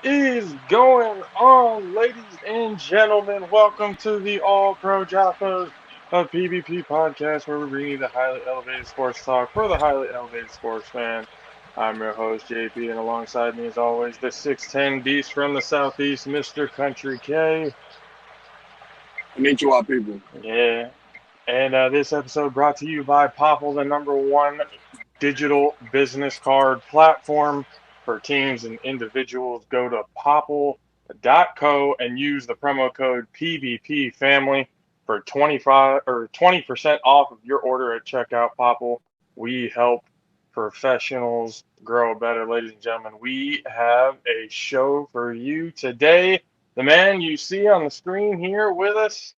is going on, ladies and gentlemen? Welcome to the All Pro JAFFOs of PvP podcast, where we bring you the highly elevated sports talk for the highly elevated sports fan. I'm your host, JP, and alongside me, as always, the 6'10 beast from the southeast, Mr. Country K. Konnichiwa, people. Yeah. And this episode brought to you by Popple, the #1 digital business card platform for teams and individuals. Go to popple.co and use the promo code PVP Family for 25 or 20% off of your order at checkout. Popple, we help professionals grow better. Ladies and gentlemen, we have a show for you today. The man you see on the screen here with us,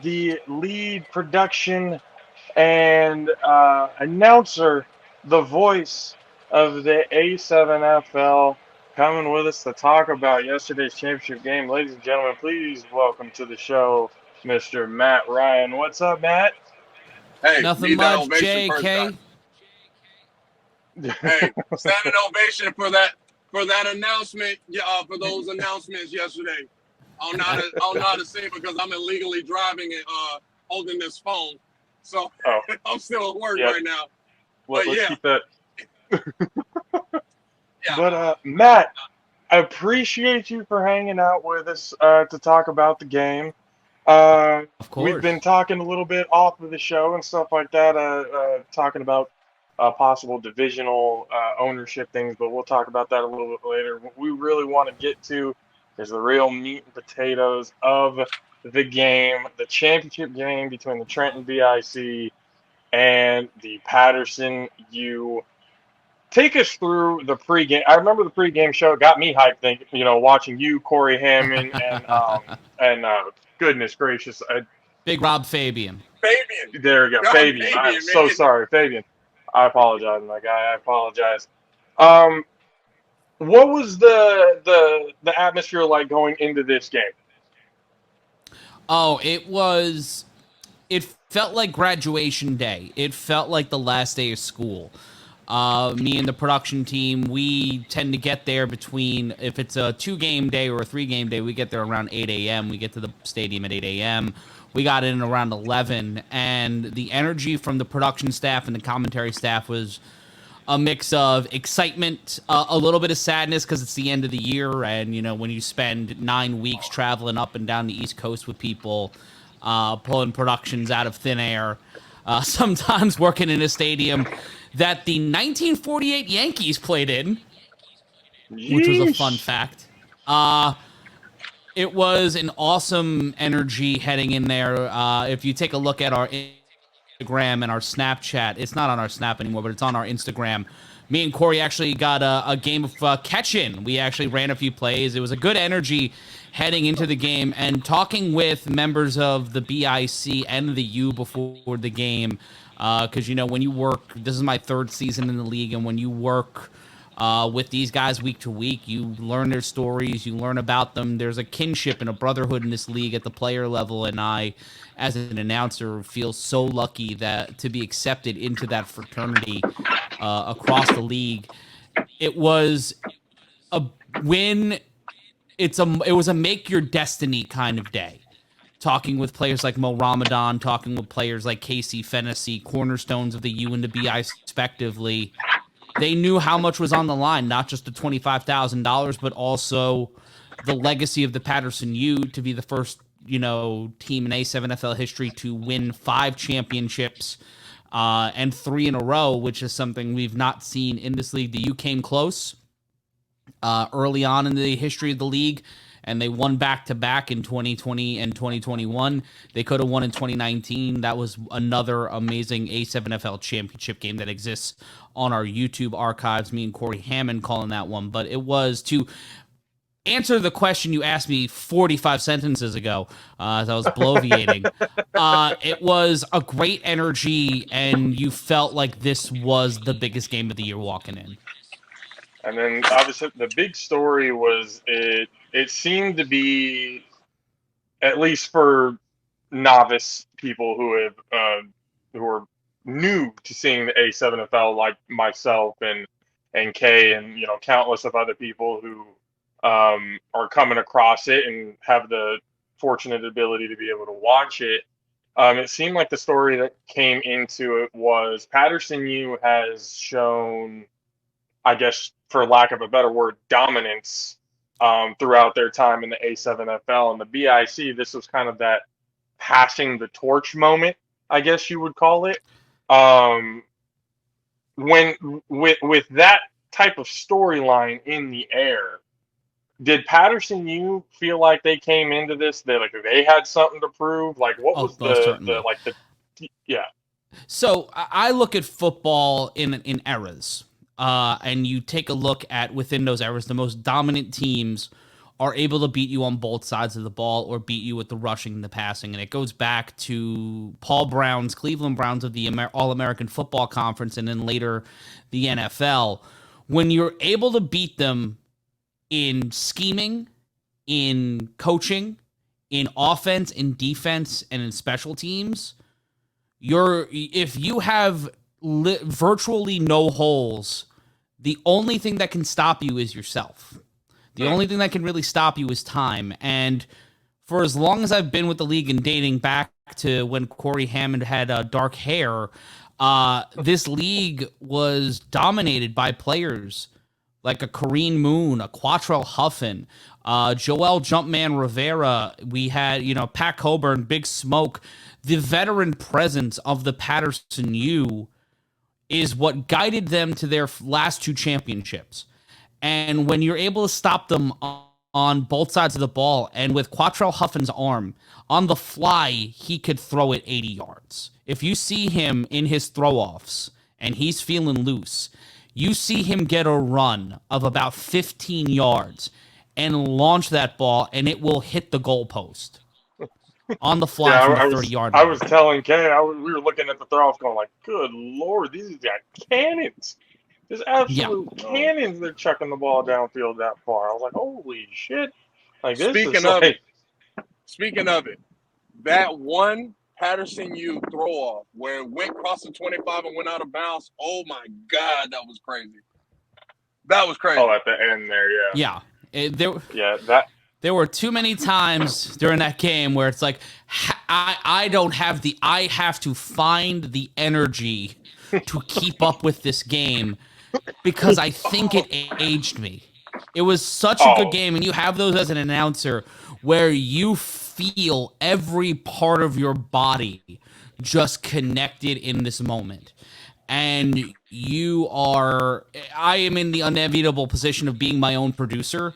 the lead production and announcer, the voice of the A7FL, coming with us to talk about yesterday's championship game. Ladies and gentlemen, please welcome to the show, Mr. Matt Ryan. What's up, Matt? Hey, Nothing need that much, ovation first, JK. guys. Hey, standing ovation for that announcement. For those announcements yesterday. I don't know how to say it because I'm illegally driving and holding this phone. So I'm still at work right now. Let's keep that. Yeah. But Matt, I appreciate you for hanging out with us to talk about the game. Of course. We've been talking a little bit off of the show and stuff like that, talking about possible divisional ownership things, but we'll talk about that a little bit later. What we really want to get to is the real meat and potatoes of the game, the championship game between the Trenton BIC and the Paterson U. Take us through the pregame. I remember the pregame show. It got me hyped, watching you, Corey Hammond, and goodness gracious, Big Rob Fabian. There we go, Fabian. I'm so sorry, Fabian. I apologize, my guy. I apologize. What was the atmosphere like going into this game? Oh, it felt like graduation day. It felt like the last day of school. Me and the production team, we tend to get there between, if it's a 2-game day or a 3-game day, we get there around 8 a.m. We get to the stadium at 8 a.m. We got in around 11, and the energy from the production staff and the commentary staff was a mix of excitement, a little bit of sadness because it's the end of the year, and when you spend 9 weeks traveling up and down the East Coast with people, pulling productions out of thin air, sometimes working in a stadium that the 1948 Yankees played in, which was a fun fact. It was an awesome energy heading in there. If you take a look at our Instagram and our Snapchat, it's not on our Snap anymore, but it's on our Instagram. Me and Corey actually got a game of catch-in. We actually ran a few plays. It was a good energy heading into the game, and talking with members of the BIC and the U before the game, because, when you work, this is my 3rd season in the league, and when you work with these guys week to week, you learn their stories, you learn about them. There's a kinship and a brotherhood in this league at the player level, and I, as an announcer, feel so lucky to be accepted into that fraternity across the league. It was a win. It was a make your destiny kind of day. Talking with players like Mo Ramadan, talking with players like Casey Fennessy, cornerstones of the U and the BI respectively. They knew how much was on the line, not just the $25,000, but also the legacy of the Paterson U to be the first, team in A7FL history to win 5 championships and 3 in a row, which is something we've not seen in this league. The U came close early on in the history of the league, and they won back-to-back in 2020 and 2021. They could have won in 2019. That was another amazing A7FL Championship game that exists on our YouTube archives. Me and Corey Hammond calling that one. But it was to answer the question you asked me 45 sentences ago as I was bloviating. It was a great energy, and you felt like this was the biggest game of the year walking in. And then, obviously, the big story was it seemed to be, at least for novice people who are new to seeing the A7FL, like myself and Kay and countless of other people who are coming across it and have the fortunate ability to be able to watch it. It seemed like the story that came into it was Paterson U has shown, I guess, for lack of a better word, dominance throughout their time in the A7FL and the BIC. This was kind of that passing the torch moment, I guess you would call it. When with that type of storyline in the air, did Paterson U feel like they came into this, they had something to prove? Like, what Oh, was most the certainly. like the yeah. So I look at football in eras, and you take a look at within those eras, the most dominant teams are able to beat you on both sides of the ball or beat you with the rushing and the passing. And it goes back to Paul Brown's Cleveland Browns of the All-American Football Conference and then later the NFL. When you're able to beat them in scheming, in coaching, in offense, in defense, and in special teams, if you have virtually no holes, the only thing that can stop you is yourself. The only thing that can really stop you is time. And for as long as I've been with the league and dating back to when Corey Hammond had dark hair, this league was dominated by players like a Kareem Moon, a Quattrell Huffin, Joel Jumpman Rivera. We had, Pat Coburn, Big Smoke. The veteran presence of the Paterson U is what guided them to their last two championships. And when you're able to stop them on both sides of the ball, and with Quattrell Huffin's arm, on the fly, he could throw it 80 yards. If you see him in his throw-offs and he's feeling loose, you see him get a run of about 15 yards and launch that ball, and it will hit the goalpost on the fly from the 30-yard line. I was telling Kay, we were looking at the throw-offs going like, good Lord, these got cannons. There's absolute cannons they're chucking the ball downfield that far. I was like, holy shit. Like, this Speaking of it, that one Paterson U throw-off where it went across the 25 and went out of bounds, oh my God, that was crazy. That was crazy. Oh, at the end there, yeah. Yeah. There were too many times during that game where it's like, I have to find the energy to keep up with this game because I think it aged me. It was such a good game, and you have those as an announcer where you feel every part of your body just connected in this moment. And I am in the unenviable position of being my own producer.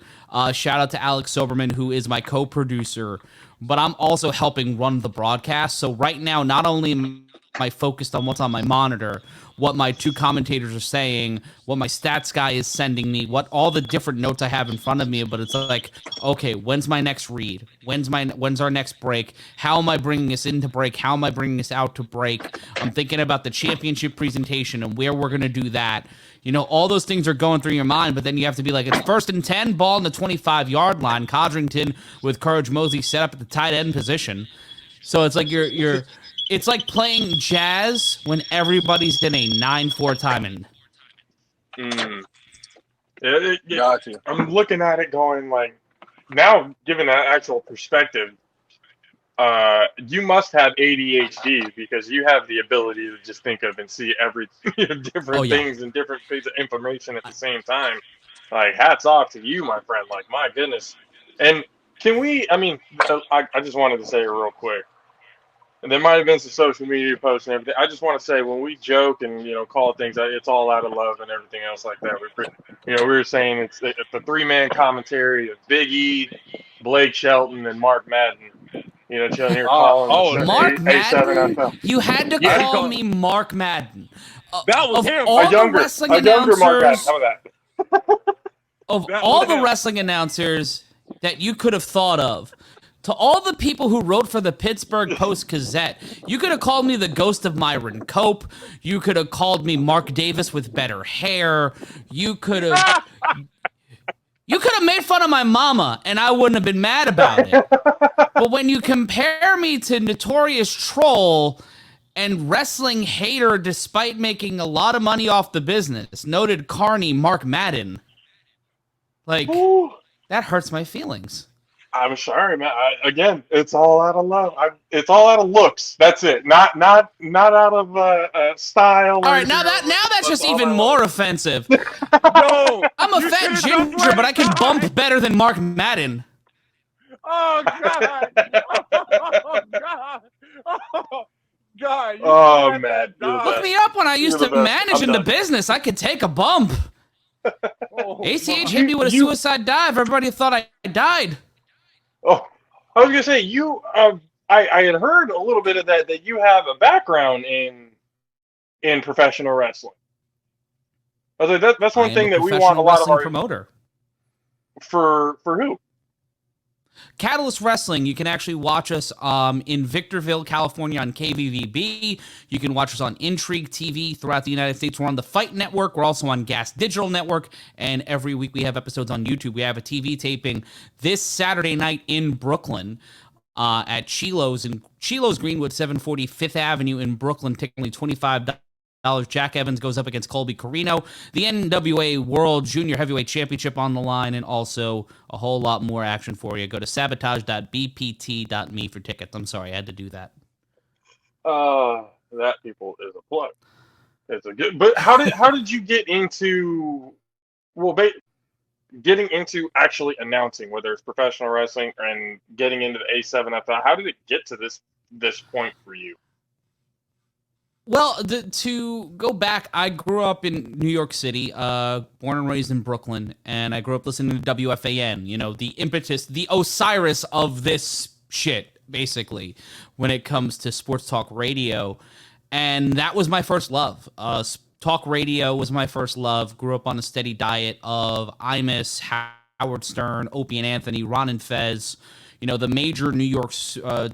Shout out to Alex Soberman, who is my co-producer, but I'm also helping run the broadcast. So right now, not only am I focused on what's on my monitor, what my two commentators are saying, what my stats guy is sending me, what all the different notes I have in front of me, but it's like, okay, when's my next read? When's our next break? How am I bringing us into break? How am I bringing us out to break? I'm thinking about the championship presentation and where we're going to do that. All those things are going through your mind, but then you have to be like, it's 1st and 10, ball in the 25-yard line. Codrington with Courage Mosey set up at the tight end position. So it's like it's like playing jazz when everybody's in a 9-4 timing. Gotcha. I'm looking at it going like, now given that actual perspective, you must have ADHD because you have the ability to just think of and see every different things and different pieces of information at the same time. Like, hats off to you, my friend. Like, my goodness. And I just wanted to say it real quick. And there might have been some social media posts and everything. I just want to say, when we joke and call things, it's all out of love and everything else like that. We were saying it's the 3-man commentary of Big E, Blake Shelton, and Mark Madden. Chilling here calling Mark Madden. A7FL. You had to call me Mark Madden. That was him. All the wrestling announcers. Mark Madden. How about that? Of all the wrestling announcers that you could have thought of, to all the people who wrote for the Pittsburgh Post-Gazette, you could have called me the ghost of Myron Cope. You could have called me Mark Davis with better hair. You could have made fun of my mama, and I wouldn't have been mad about it. But when you compare me to Notorious Troll and wrestling hater despite making a lot of money off the business, noted carny Mark Madden, like... That hurts my feelings. I'm sorry, man. Again, it's all out of love. It's all out of looks. That's it. Not out of style All or right, anything. now that's just all even out more of offensive. Yo, I'm a you fat should've done ginger, but I can right. bump better than Mark Madden. Oh God! Oh God! Oh God! You should Oh, let Matt, that you're the Look die. me best. up when I You're used the to best. manage I'm in the done. business. I could take a bump. Oh ACH my! hit me with a You. suicide dive. Everybody thought I died. Oh, I was gonna say you. I had heard a little bit of that you have a background in professional wrestling. I was like, that's I one am a thing that we want a professional lot of wrestling our promoter. for who? Catalyst Wrestling, you can actually watch us in Victorville, California on KVVB. You can watch us on Intrigue TV throughout the United States. We're on the Fight Network. We're also on Gas Digital Network. And every week we have episodes on YouTube. We have a TV taping this Saturday night in Brooklyn at Chilo's Greenwood, 740 Fifth Avenue in Brooklyn. Ticket only $25. Jack Evans goes up against Colby Carino. The NWA World Junior Heavyweight Championship on the line, and also a whole lot more action for you. Go to sabotage.bpt.me for tickets. I'm sorry, I had to do that. That people is a plug. It's a good. But how did you get into getting into actually announcing, whether it's professional wrestling and getting into the A7FL? How did it get to this point for you? Well, to go back, I grew up in New York City, born and raised in Brooklyn, and I grew up listening to WFAN, you know, the impetus, the Osiris of this shit, basically, when it comes to sports talk radio. And that was my first love. Talk radio was my first love. Grew up on a steady diet of Imus, Howard Stern, Opie and Anthony, Ron and Fez, you know, the major New York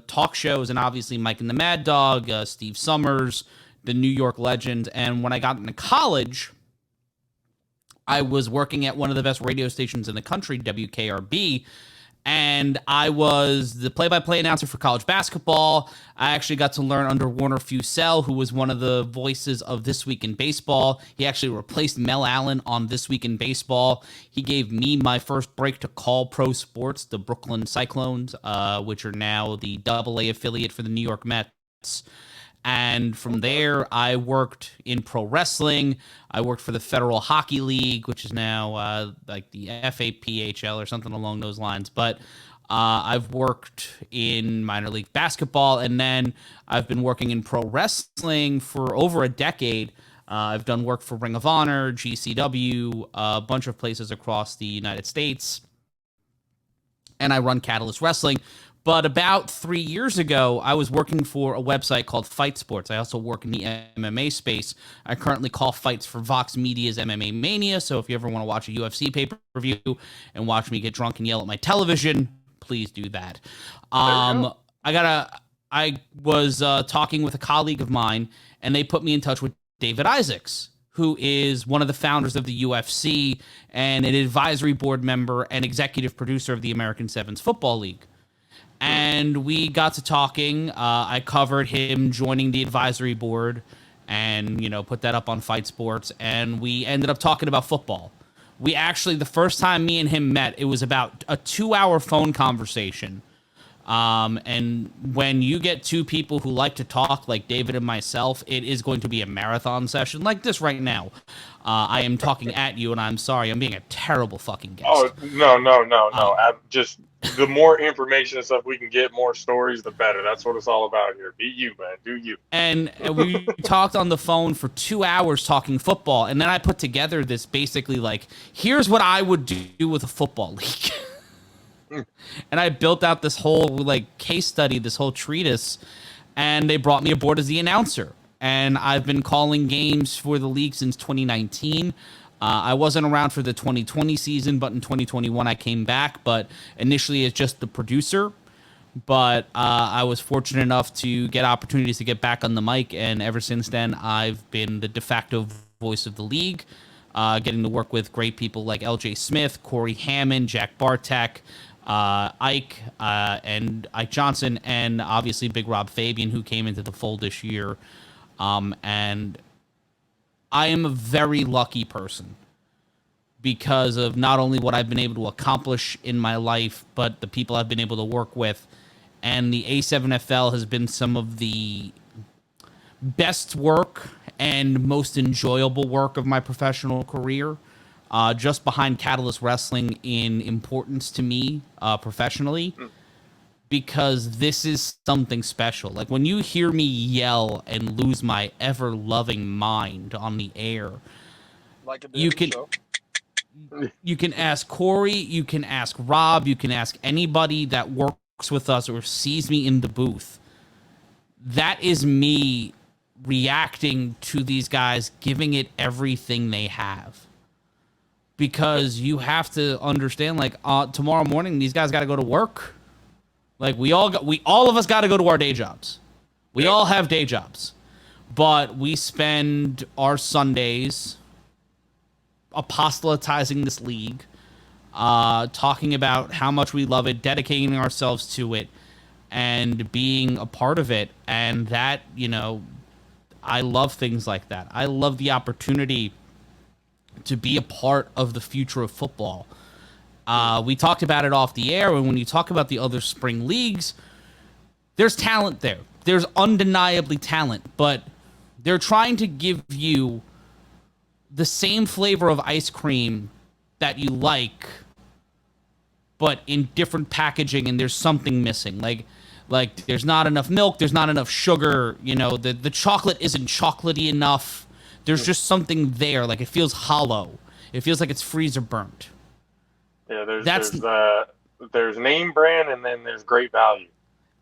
talk shows, and obviously Mike and the Mad Dog, Steve Summers, the New York legend. And when I got into college, I was working at one of the best radio stations in the country, WKRB, and I was the play-by-play announcer for college basketball. I actually got to learn under Warner Fusell, who was one of the voices of This Week in Baseball. He actually replaced Mel Allen on This Week in Baseball. He gave me my first break to call pro sports, the Brooklyn Cyclones, which are now the AA affiliate for the New York Mets. And from there, I worked in pro wrestling. I worked for the Federal Hockey League, which is now like the FAPHL or something along those lines. But I've worked in minor league basketball, and then I've been working in pro wrestling for over a decade. I've done work for Ring of Honor, GCW, a bunch of places across the United States. And I run Catalyst Wrestling. But about 3 years ago, I was working for a website called Fight Sports. I also work in the MMA space. I currently call fights for Vox Media's MMA Mania. So if you ever want to watch a UFC pay-per-view and watch me get drunk and yell at my television, please do that. I was talking with a colleague of mine, and they put me in touch with David Isaacs, who is one of the founders of the UFC and an advisory board member and executive producer of the American Sevens Football League. And we got to talking. I covered him joining the advisory board and, you know, put that up on Fight Sports. And we ended up talking about football. We actually, the first time me and him met, it was about a 2-hour phone conversation. And when you get two people who like to talk, like David and myself, it is going to be a marathon session like this right now. I am talking at you, and I'm sorry. I'm being a terrible fucking guest. Oh, no. Just the more information and stuff we can get, more stories, the better. That's what it's all about here. Be you, man. Do you. And we talked on the phone for 2 hours talking football, and then I put together this basically like, here's what I would do with a football league. And I built out this whole like case study, this whole treatise, and they brought me aboard as the announcer. And I've been calling games for the league since 2019. I wasn't around for the 2020 season, but in 2021 I came back, but initially as just the producer. But I was fortunate enough to get opportunities to get back on the mic, and ever since then I've been the de facto voice of the league, getting to work with great people like LJ Smith, Corey Hammond, Jack Bartek, Ike, and Ike Johnson, and obviously Big Rob Fabian, who came into the fold this year. And I am a very lucky person because of not only what I've been able to accomplish in my life, but the people I've been able to work with. And the A7FL has been some of the best work and most enjoyable work of my professional career, just behind Catalyst Wrestling in importance to me professionally, because this is something special. Like, when you hear me yell and lose my ever-loving mind on the air, Like a you daily can show. you can ask Corey, you can ask Rob, you can ask anybody that works with us or sees me in the booth. That is me reacting to these guys, giving it everything they have. Because you have to understand, like, tomorrow morning, these guys got to go to work. Like, all of us got to go to our day jobs. We all have day jobs, but we spend our Sundays apostolatizing this league, talking about how much we love it, dedicating ourselves to it, and being a part of it. And that, I love things like that. I love the opportunity to be a part of the future of football. We talked about it off the air, and when you talk about the other spring leagues, there's talent there. There's undeniably talent, but they're trying to give you the same flavor of ice cream that you like, but in different packaging, and there's something missing. Like there's not enough milk, there's not enough sugar, the chocolate isn't chocolatey enough. There's just something there, like it feels hollow. It feels like it's freezer burnt. Yeah, there's name brand, and then there's great value.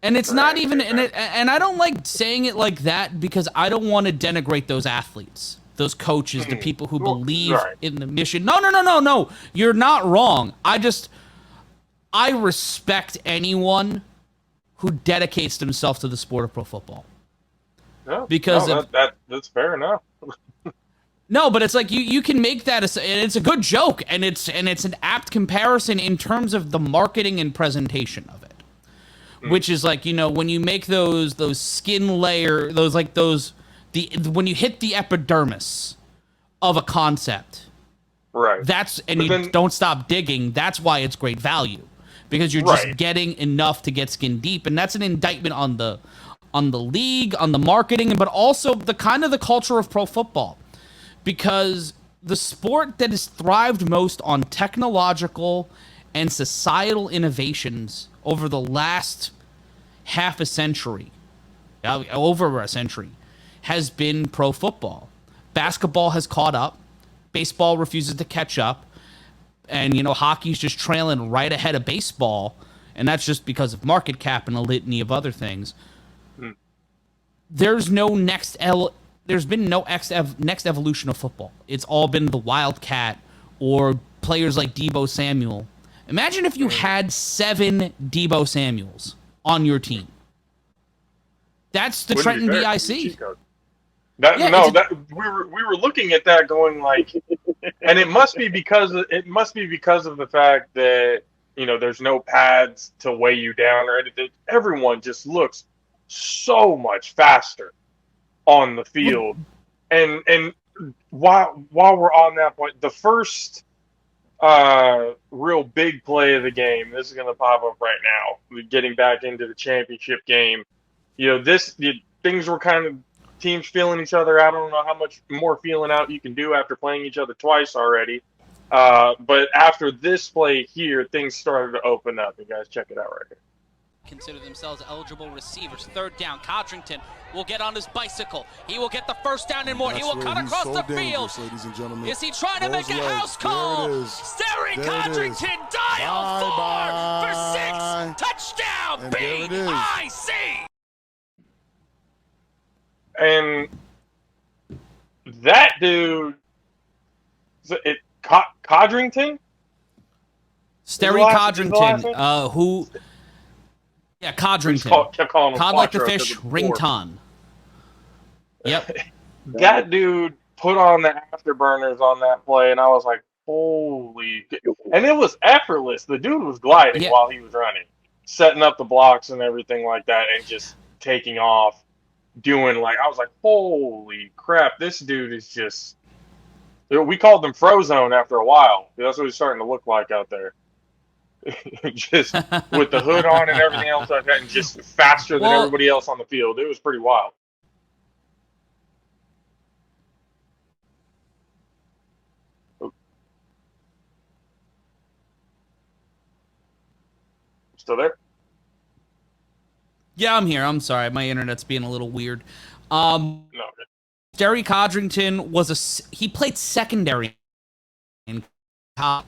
And it's not even, and I don't like saying it like that because I don't want to denigrate those athletes, those coaches, the people who believe in the mission. No. You're not wrong. I respect anyone who dedicates themselves to the sport of pro football. No, because that's fair enough. No, but it's like you can make that, and it's a good joke, and it's an apt comparison in terms of the marketing and presentation of it. Which is like, when you make those skin layer, when you hit the epidermis of a concept, right? Don't stop digging. That's why it's great value, because you're just getting enough to get skin deep, and that's an indictment on the league, on the marketing, but also the culture of pro football, because the sport that has thrived most on technological and societal innovations over the last over a century, has been pro football. Basketball has caught up. Baseball refuses to catch up. And, hockey's just trailing right ahead of baseball. And that's just because of market cap and a litany of other things. There's no next evolution of football. It's all been the Wildcat or players like Deebo Samuel. Imagine if you had 7 Deebo Samuels on your team. That's the Trenton BIC. We were looking at that going like, and it must be because of the fact that there's no pads to weigh you down or anything. Everyone just looks so much faster on the field. And while we're on that point, the first real big play of the game, this is going to pop up right now, getting back into the championship game. Things were kind of teams feeling each other out. I don't know how much more feeling out you can do after playing each other twice already. But after this play here, things started to open up. You guys check it out right here. Consider themselves eligible receivers. Third down, Codrington will get on his bicycle. He will get the first down and more. He will cut across the field. Ladies and gentlemen. Is he trying to make a house call? Sterry Codrington, dial 4 for 6. Touchdown, BIC. And that dude, Codrington? Sterry Codrington, who... Yeah, Codrington. Kept calling him Cod like the Quattro fish, rington. Yep. That dude put on the afterburners on that play, and I was like, holy... And it was effortless. The dude was gliding while he was running, setting up the blocks and everything like that, and just taking off, I was like, holy crap, this dude is just... We called them Frozone after a while. That's what it's starting to look like out there. Just with the hood on and everything else like that, and just faster than everybody else on the field. It was pretty wild. Still there? Yeah, I'm here. I'm sorry. My internet's being a little weird. No. Derry Codrington he played secondary in college.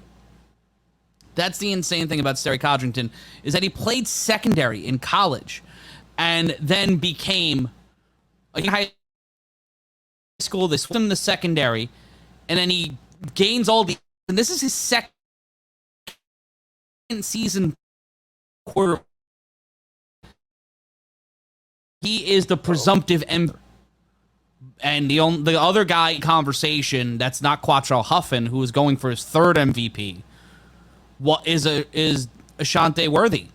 That's the insane thing about Derry Codrington, is that he played secondary in college and then became in high school. They switched him to secondary, and then he gains all the. And this is his second season quarter. He is the presumptive MVP. And the other guy in conversation that's not Quattrell Huffin, who is going for his third MVP, is Ashante Worthy,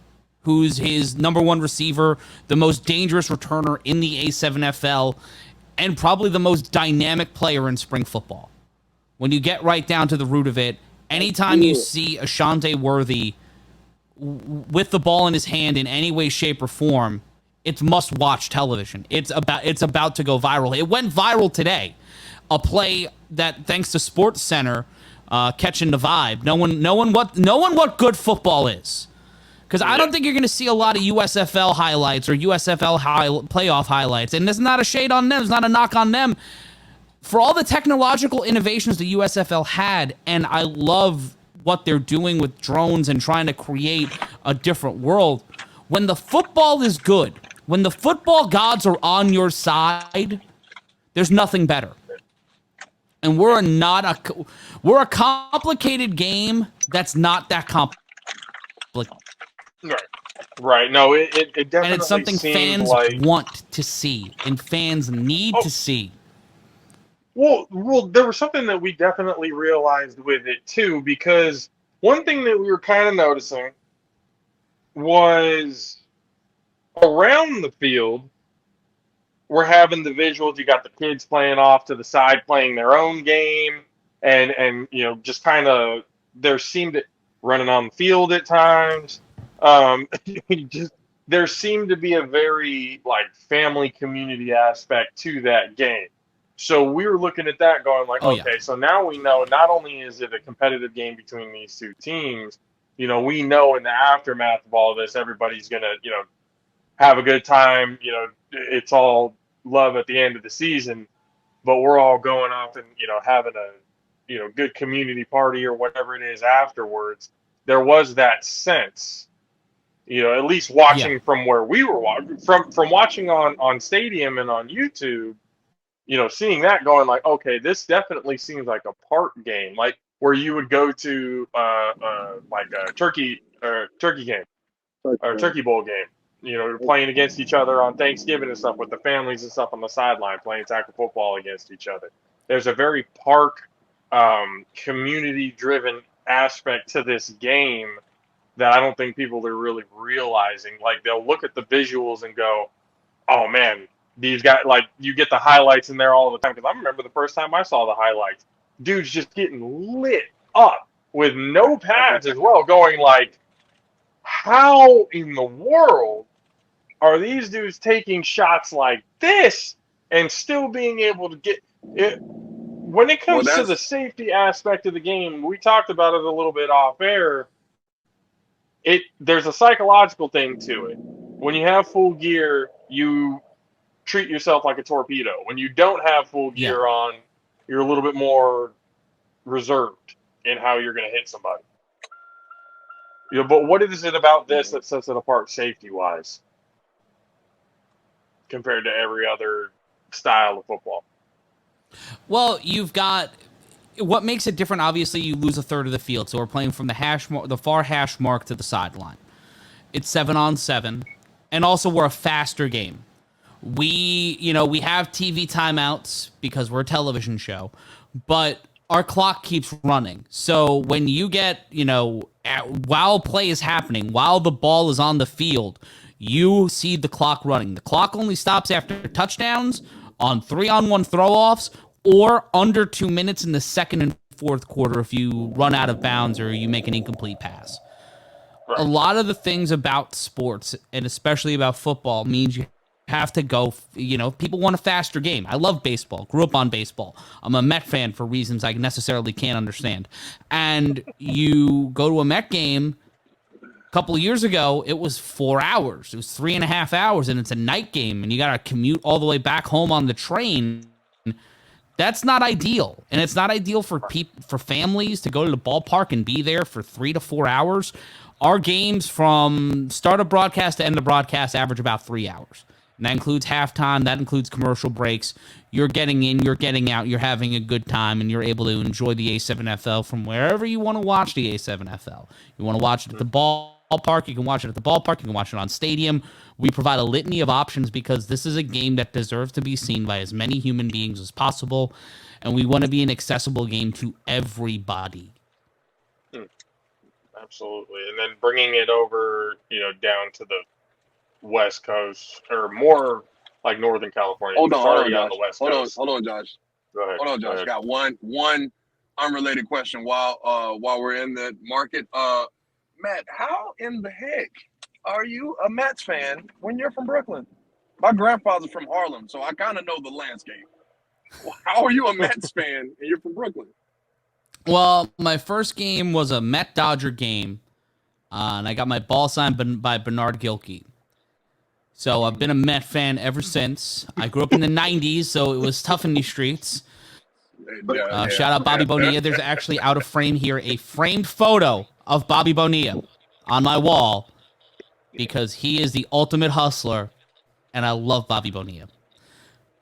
who's his number one receiver, the most dangerous returner in the A7FL, and probably the most dynamic player in spring football. When you get right down to the root of it, anytime you see Ashante Worthy with the ball in his hand in any way, shape, or form, it's must-watch television. It's about to go viral. It went viral today. A play that, thanks to Sports Center, catching the vibe. Knowing what good football is. Because I don't think you're going to see a lot of USFL highlights or USFL playoff highlights. And there's not a shade on them. There's not a knock on them. For all the technological innovations the USFL had, and I love what they're doing with drones and trying to create a different world, when the football is good, when the football gods are on your side, there's nothing better. And we're a complicated game that's not that complicated. Right. No, it definitely. And it's something fans want to see and fans need to see. Well, there was something that we definitely realized with it too, because one thing that we were kind of noticing was around the field, we're having the visuals. You got the kids playing off to the side, playing their own game, and just kind of there seemed to running on the field at times. There seemed to be a very family community aspect to that game. So we were looking at that going so now we know not only is it a competitive game between these two teams, we know in the aftermath of all of this, everybody's going to, have a good time. It's all love at the end of the season, but we're all going off and, having a, good community party or whatever it is afterwards. There was that sense, at least watching from where we were watching, from watching on Stadium and on YouTube, seeing that going okay, this definitely seems like a park game, where you would go to a turkey game or turkey bowl game, playing against each other on Thanksgiving and stuff with the families and stuff on the sideline playing tackle football against each other. There's a very park, community-driven aspect to this game that I don't think people are really realizing. They'll look at the visuals and go, "Oh man, these guys!" You get the highlights in there all the time. Because I remember the first time I saw the highlights, dudes just getting lit up with no pads as well, going how in the world are these dudes taking shots like this and still being able to get it? When it comes to the safety aspect of the game, we talked about it a little bit off air. There's a psychological thing to it. When you have full gear, you treat yourself like a torpedo. When you don't have full gear on, you're a little bit more reserved in how you're going to hit somebody. But what is it about this that sets it apart safety-wise compared to every other style of football? Well, you've got what makes it different. Obviously, you lose a third of the field, so we're playing from the far hash mark to the sideline. It's 7-on-7, and also we're a faster game. We have TV timeouts because we're a television show, but our clock keeps running. So when you get, while play is happening, while the ball is on the field, you see the clock running. The clock only stops after touchdowns, on 3-on-1 throw-offs, or under 2 minutes in the second and fourth quarter if you run out of bounds or you make an incomplete pass. Right. A lot of the things about sports, and especially about football, means you have to go, people want a faster game. I love baseball, grew up on baseball. I'm a Met fan for reasons I necessarily can't understand. And you go to a Met game, a couple of years ago, it was 4 hours. It was 3.5 hours, and it's a night game, and you got to commute all the way back home on the train. That's not ideal, and it's not ideal for families to go to the ballpark and be there for 3 to 4 hours. Our games from start of broadcast to end of broadcast average about 3 hours. And that includes halftime. That includes commercial breaks. You're getting in, you're getting out, you're having a good time, and you're able to enjoy the A7FL from wherever you want to watch the A7FL. You want to watch it at the ballpark, you can watch it at the ballpark, you can watch it on Stadium. We provide a litany of options because this is a game that deserves to be seen by as many human beings as possible, and we want to be an accessible game to everybody. Absolutely. And then bringing it over, down to the West Coast, or more like Northern California. Hold on, on the West Coast. Hold on, Josh. Go ahead. Hold on, Josh. Got one unrelated question while we're in the market. Matt, how in the heck are you a Mets fan when you're from Brooklyn? My grandfather's from Harlem, so I kind of know the landscape. How are you a Mets fan and you're from Brooklyn? Well, my first game was a Met-Dodger game, and I got my ball signed by Bernard Gilkey. So I've been a Met fan ever since. I grew up in the 90s, so it was tough in these streets. Shout out Bobby Bonilla. There's actually out of frame here a framed photo of Bobby Bonilla on my wall because he is the ultimate hustler, and I love Bobby Bonilla.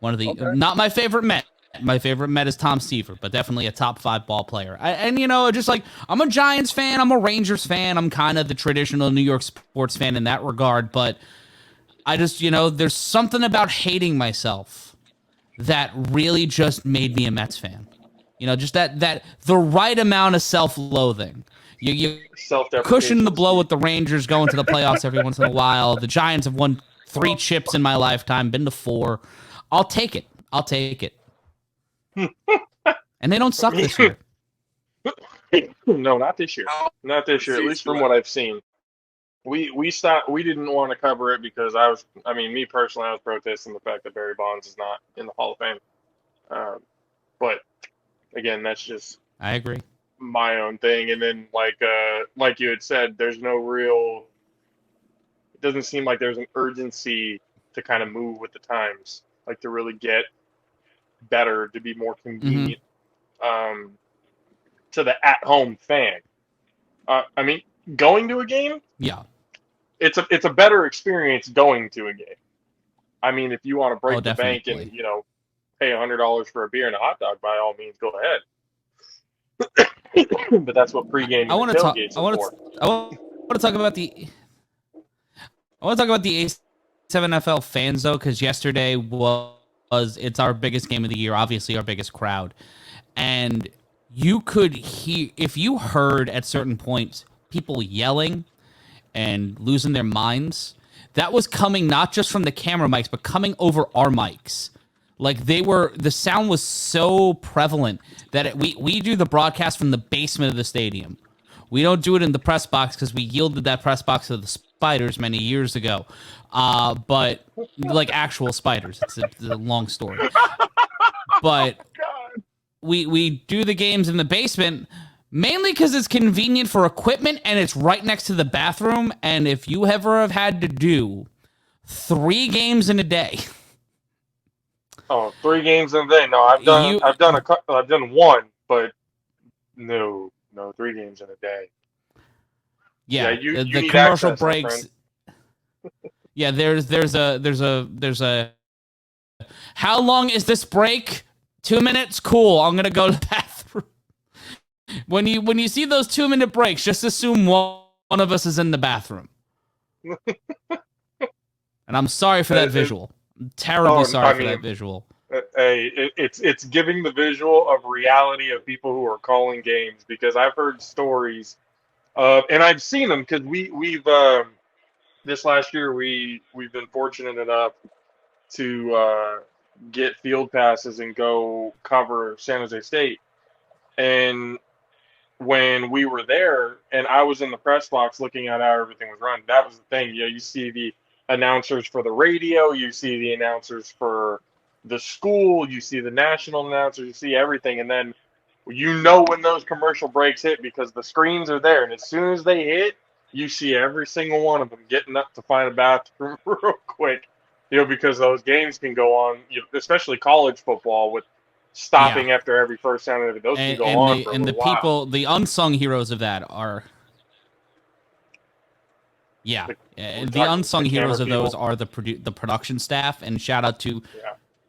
Not my favorite Met. My favorite Met is Tom Seaver, but definitely a top 5 ball player. I'm a Giants fan. I'm a Rangers fan. I'm kind of the traditional New York sports fan in that regard, but I just, there's something about hating myself that really just made me a Mets fan. Just that the right amount of self-loathing. You cushion the blow with the Rangers going to the playoffs every once in a while. The Giants have won 3 chips in my lifetime, been to 4. I'll take it. And they don't suck this year. No, not this year. Not this year, at least from what I've seen. We stopped. We didn't want to cover it because me personally, I was protesting the fact that Barry Bonds is not in the Hall of Fame. But again, that's just I agree. My own thing. And then like you had said, there's no real. It doesn't seem like there's an urgency to kind of move with the times, like to really get better, to be more convenient to the at-home fan. Going to a game, yeah, it's a better experience going to a game. If you want to break the bank and pay $100 for a beer and a hot dog, by all means, go ahead. But that's what pregame tailgates are for. I want to talk about the A7FL fans though, because yesterday it's our biggest game of the year, obviously our biggest crowd. And you could hear, if you heard at certain points people yelling and losing their minds, that was coming not just from the camera mics, but coming over our mics. Like the sound was so prevalent that we do the broadcast from the basement of the stadium. We don't do it in the press box because we yielded that press box to the Spiders many years ago. But like actual spiders. It's a long story. But we do the games in the basement mainly because it's convenient for equipment and it's right next to the bathroom. And if you ever have had to do 3 games in a day. Oh, 3 games in a day. No, I've done 1, but no, 3 games in a day. Yeah, the commercial breaks. Yeah, there's a. How long is this break? 2 minutes. Cool. I'm gonna go to the bathroom. When you see those 2-minute breaks, just assume one of us is in the bathroom. And I'm sorry for that visual. I'm terribly sorry for that visual. Hey, it's giving the visual of reality of people who are calling games, because I've heard stories and I've seen them, because we've this last year we've been fortunate enough to get field passes and go cover San Jose State. And when we were there and I was in the press box looking at how everything was run, that was the thing. You know, you see the announcers for the radio, you see the announcers for the school, you see the national announcers, you see everything. And then you know when those commercial breaks hit because the screens are there. And as soon as they hit, you see every single one of them getting up to find a bathroom real quick. You know, because those games can go on, especially college football with stopping after every first down. Those can go on for a little while. People, the unsung heroes of that are, the unsung heroes of those are the production staff. And shout out to,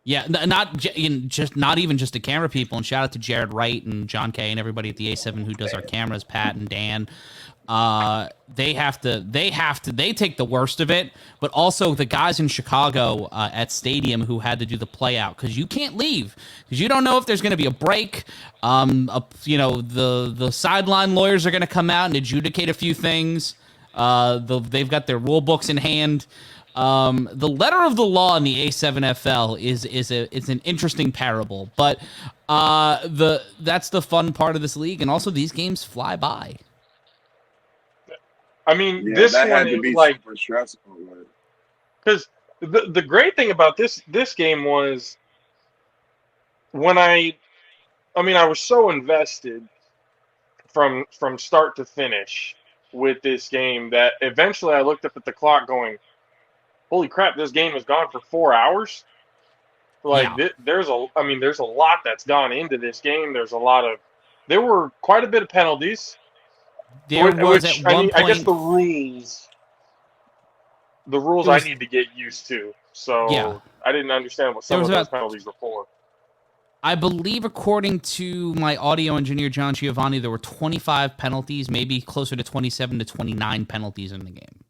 not even just the camera people. And shout out to Jared Wright and John Kay and everybody at the A7 who does our cameras, Pat and Dan. They take the worst of it, but also the guys in Chicago at Stadium who had to do the play out because you can't leave because you don't know if there's going to be a break. The sideline lawyers are going to come out and adjudicate a few things. They've got their rule books in hand. The letter of the law in the A7FL is an interesting parable, but that's the fun part of this league, and also these games fly by. I mean, this that one had to be like super stressful. because the great thing about this game was when I was so invested from start to finish with this game that eventually I looked up at the clock going, holy crap, this game has gone for 4 hours. Like there's a lot that's gone into this game. There were quite a bit of penalties. There was at one point, I guess the rules I need to get used to. So I didn't understand what some of those penalties were for. I believe, according to my audio engineer, John Giovanni, there were 25 penalties, maybe closer to 27 to 29 penalties in the game.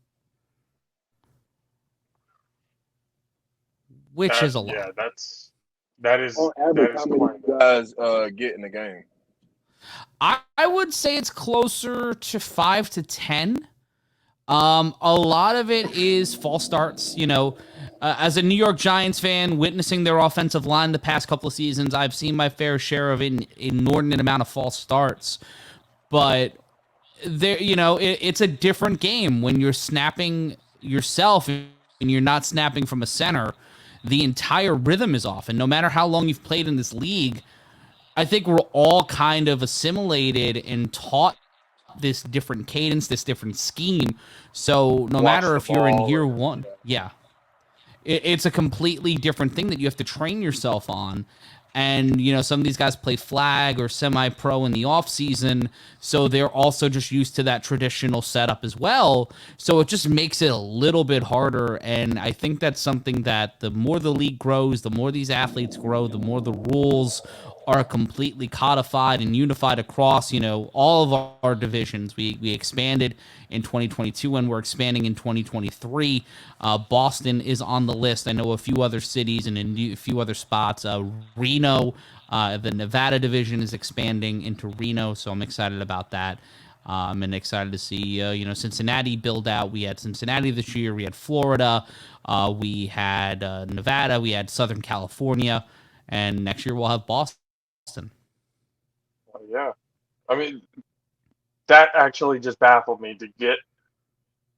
Which is a lot. Yeah, that is guys get in the game. I would say it's closer to 5 to 10. A lot of it is false starts. As a New York Giants fan, witnessing their offensive line the past couple of seasons, I've seen my fair share of an inordinate amount of false starts. But there, it's a different game when you're snapping yourself and you're not snapping from a center. The entire rhythm is off, and no matter how long you've played in this league, I think we're all kind of assimilated and taught this different cadence, this different scheme. So no matter if you're in year one, it's a completely different thing that you have to train yourself on. And, some of these guys play flag or semi-pro in the offseason, so they're also just used to that traditional setup as well. So it just makes it a little bit harder, and I think that's something that the more the league grows, the more these athletes grow, the more the rules are completely codified and unified across, all of our divisions. We expanded in 2022 and we're expanding in 2023. Boston is on the list. I know a few other cities and a few other spots. Reno, the Nevada division is expanding into Reno, so I'm excited about that. And excited to see, Cincinnati build out. We had Cincinnati this year. We had Florida. We had Nevada. We had Southern California. And next year we'll have Boston. Yeah. I mean, that actually just baffled me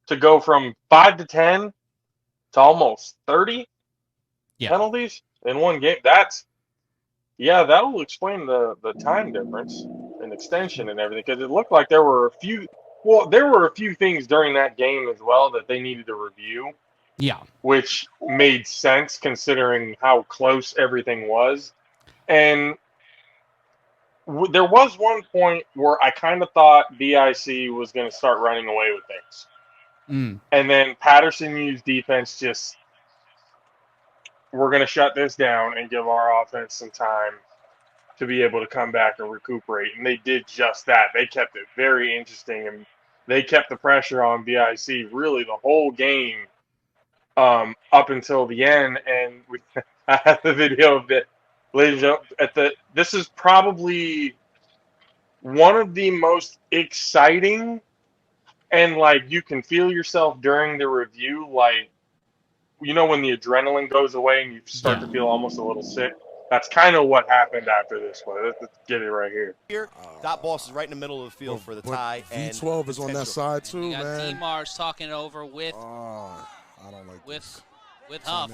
to go from 5 to 10 to almost 30 penalties in one game. That'll explain the time difference and extension and everything, because it looked like there were a few things during that game as well that they needed to review. Yeah. Which made sense considering how close everything was. And there was one point where I kind of thought BIC was going to start running away with things. And then Paterson U's defense we're going to shut this down and give our offense some time to be able to come back and recuperate. And they did just that. They kept it very interesting, and they kept the pressure on BIC really the whole game up until the end. And I have the video of it. Ladies and gentlemen, this is probably one of the most exciting, and you can feel yourself during the review, when the adrenaline goes away and you start to feel almost a little sick. That's kind of what happened after this one. Let's get it right here. Dot Boss is right in the middle of the field for the tie. V12 is on that side too, you got man. D-Mars talking it over with I don't like with Huff.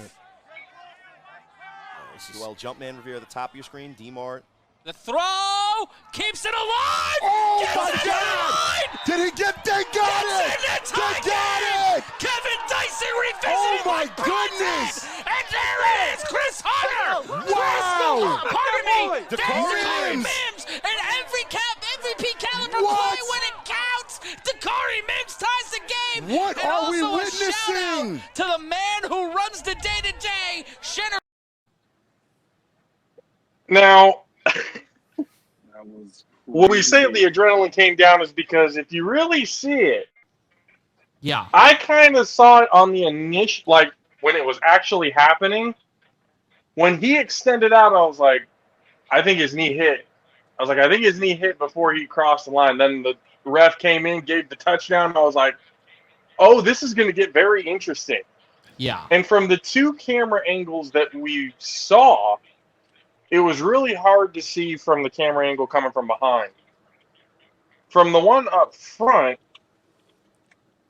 Well, Jumpman Revere at the top of your screen. D-Mart. The throw keeps it alive. Oh my God! Did he get? They got it! They got it! Kevin Dyson revisiting. Oh my goodness! And there it is, Chris Hunter. Wow! Pardon me. Dakari Mims. And MVP caliber play when it counts. Dakari Mims ties the game. What and are we also witnessing? A shout out to the man who runs the day-to-day, Shenner. Now, when we say the adrenaline came down is because if you really see it, I kind of saw it on the initial, like when it was actually happening. When he extended out, I was like, I think his knee hit. I think his knee hit before he crossed the line. Then the ref came in, gave the touchdown. I was like, oh, this is going to get very interesting. Yeah. And from the two camera angles that we saw, it was really hard to see from the camera angle coming from behind. From the one up front,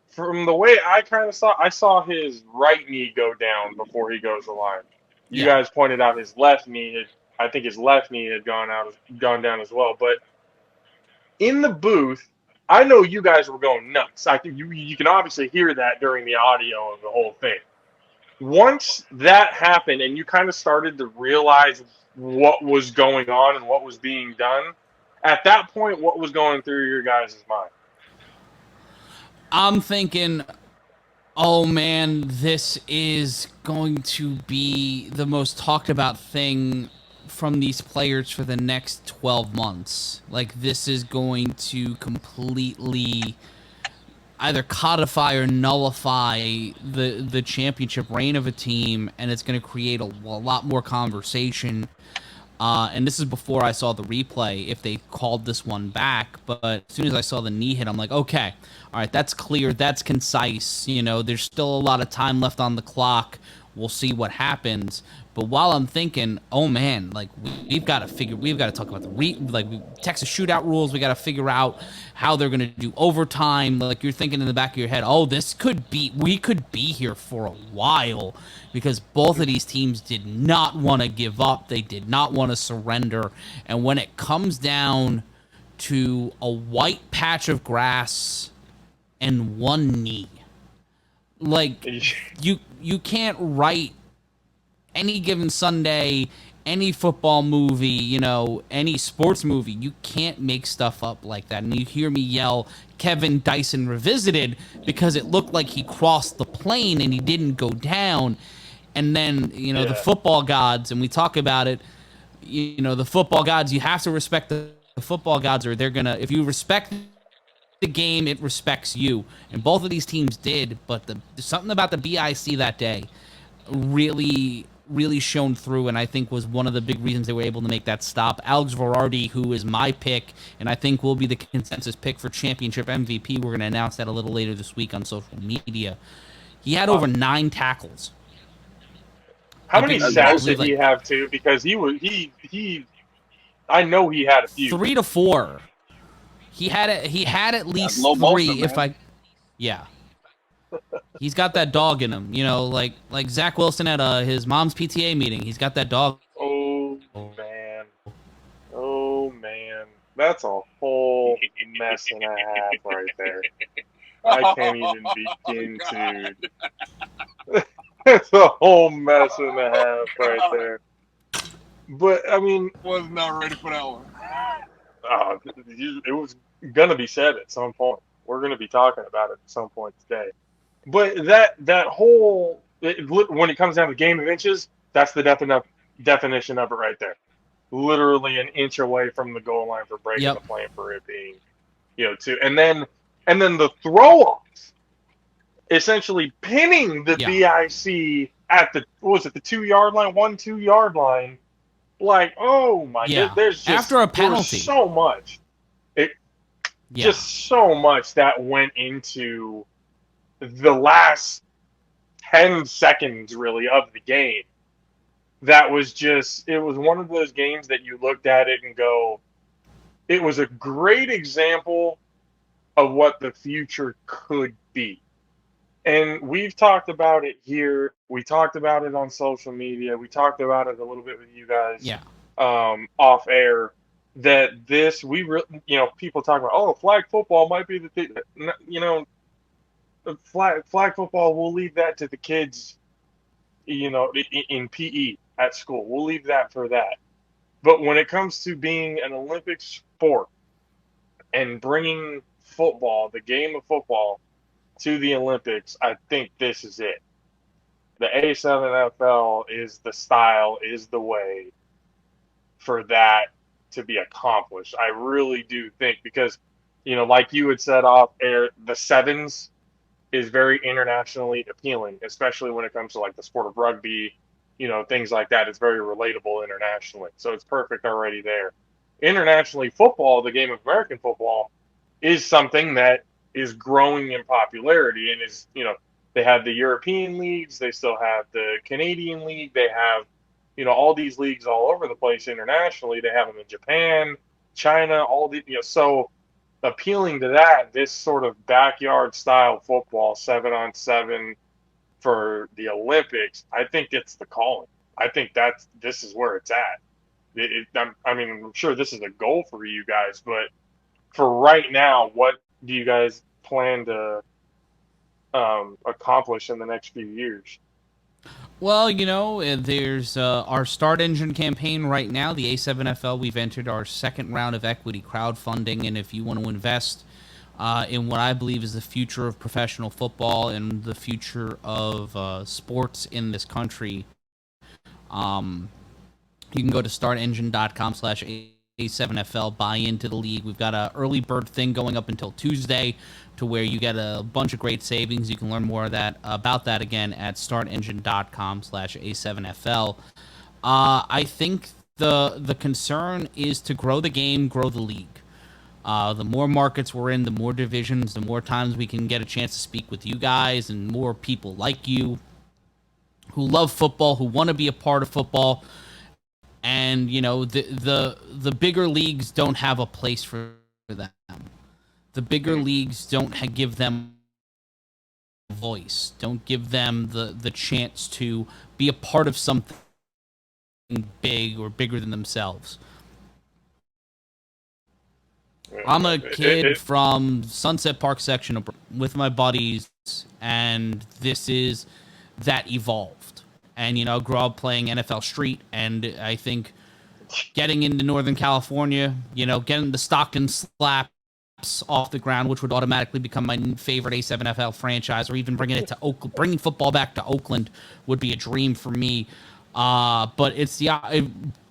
from the way I kind of saw, I saw his right knee go down before he goes the line. You guys pointed out his left knee. I think his left knee had gone down as well. But in the booth, I know you guys were going nuts. I think you can obviously hear that during the audio of the whole thing. Once that happened and you kind of started to realize what was going on and what was being done, at that point, what was going through your guys' mind? I'm thinking, oh man, this is going to be the most talked about thing from these players for the next 12 months. Like, this is going to completely either codify or nullify the championship reign of a team, and it's going to create a lot more conversation. And this is before I saw the replay, if they called this one back. But as soon as I saw the knee hit, I'm like, okay, all right, that's clear, that's concise. You know, there's still a lot of time left on the clock. We'll see what happens. But while I'm thinking, oh man, like we've got to talk about the Texas shootout rules. We got to figure out how they're going to do overtime. Like, you're thinking in the back of your head, oh, we could be here for a while, because both of these teams did not want to give up. They did not want to surrender. And when it comes down to a white patch of grass and one knee, like, you can't write any given Sunday, any football movie, you know, any sports movie. You can't make stuff up like that. And you hear me yell, Kevin Dyson revisited, because it looked like he crossed the plane and he didn't go down. And then, you know, the football gods, and we talk about it, you know, the football gods, you have to respect the football gods, or they're going to, if you respect the game, it respects you. And both of these teams did, but something about the BIC that day really shone through, and I think was one of the big reasons they were able to make that stop. Alex Verardi, who is my pick, and I think will be the consensus pick for championship MVP. We're going to announce that a little later this week on social media. He had over 9 tackles. How many sacks did he have too? Because I know he had a few. 3 to 4. He had at least 3. He's got that dog in him, you know, like Zach Wilson at his mom's PTA meeting. He's got that dog. Oh man, that's a whole mess and a half right there. I can't even begin to. It's a whole mess and a half right there. But I mean, was not ready for that one. It was gonna be said at some point. We're gonna be talking about it at some point today. But that whole, when it comes down to game of inches, that's the definition of it right there. Literally an inch away from the goal line for breaking the plane, for it being, you know, 2. And then the throw-offs, essentially pinning the BIC at the 2-yard line, 1-2-yard line. Like, oh my God, there's just after a penalty, so much. Just so much that went into the last 10 seconds really of the game. That was just, it was one of those games that you looked at it and go, it was a great example of what the future could be. And we've talked about it here. We talked about it on social media. We talked about it a little bit with you guys off air. That this, people talk about, oh, flag football might be the thing. Flag football, we'll leave that to the kids, in PE at school. We'll leave that for that. But when it comes to being an Olympic sport and bringing football, the game of football, to the Olympics, I think this is it. The A7FL is the style, is the way for that to be accomplished. I really do think, because, like you had said off air, the sevens is very internationally appealing, especially when it comes to like the sport of rugby, things like that. It's very relatable internationally. So it's perfect already there. Internationally, football, the game of American football, is something that is growing in popularity, and is, they have the European leagues, they still have the Canadian league, they have, all these leagues all over the place internationally. They have them in Japan, China, all the, so appealing to that, this sort of backyard style football, 7-on-7 for the Olympics, I think it's the calling. I think this is where it's at. I'm sure this is a goal for you guys, but for right now, what do you guys plan to accomplish in the next few years? Well, there's our Start Engine campaign right now, the A7FL. We've entered our second round of equity crowdfunding, and if you want to invest in what I believe is the future of professional football and the future of sports in this country, you can go to startengine.com/A7FL, buy into the league. We've got an early bird thing going up until Tuesday, to where you get a bunch of great savings. You can learn more about that again at startengine.com/A7FL. I think the concern is to grow the game, grow the league. The more markets we're in, the more divisions, the more times we can get a chance to speak with you guys and more people like you who love football, who want to be a part of football. And, the bigger leagues don't have a place for them. The bigger leagues don't give them a voice, don't give them the chance to be a part of something big or bigger than themselves. I'm a kid from Sunset Park section with my buddies, and this is that evolved. And, grew up playing NFL Street, and I think getting into Northern California, getting the Stockton Slaps off the ground, which would automatically become my favorite A7FL franchise, or even bringing it to Oakland, bringing football back to Oakland would be a dream for me. But it's